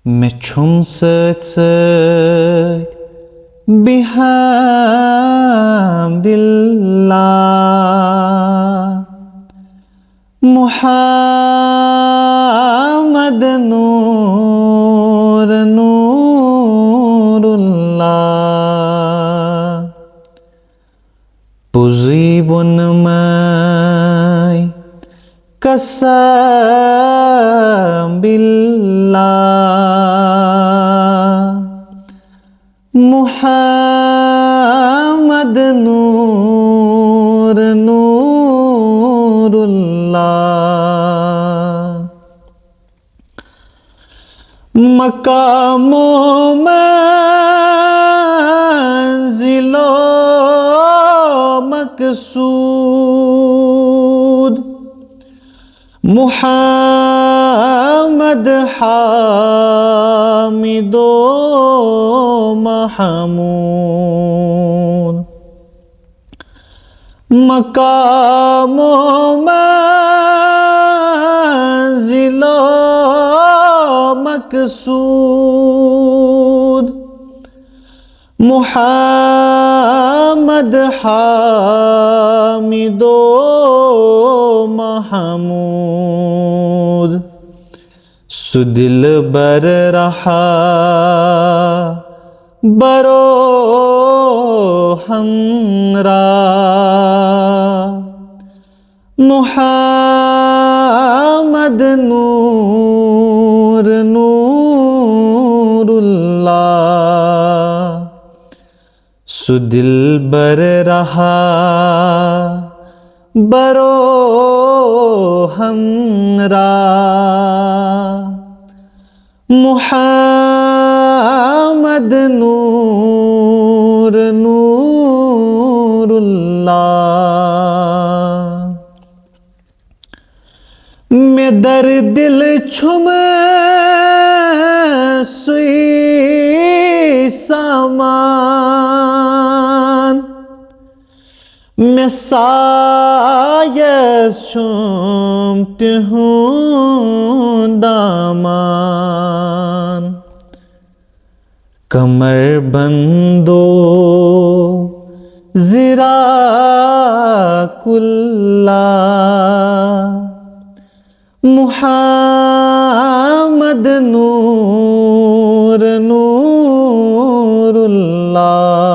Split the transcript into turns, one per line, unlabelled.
میں چھم سۭتۍ سۭتۍ بحمداللہ محمد نور نور اللہ پوزی وونماے قسم باللہ محمد نور نور اللہ مقام و منزل و مقصود محمد حامد و محمود مقام و منزل و مقصود محمد حامد و محمود سو دل بر رہا برو ہمراہ محمد نور نور اللہ سو دل بر رہا برو ہمراہ محمد نور نور اللہ میں در دل چھم سوئی سامان میں سایس چھومتی ہوں دامان کمر بندو زرا کلا محمد نور نور اللہ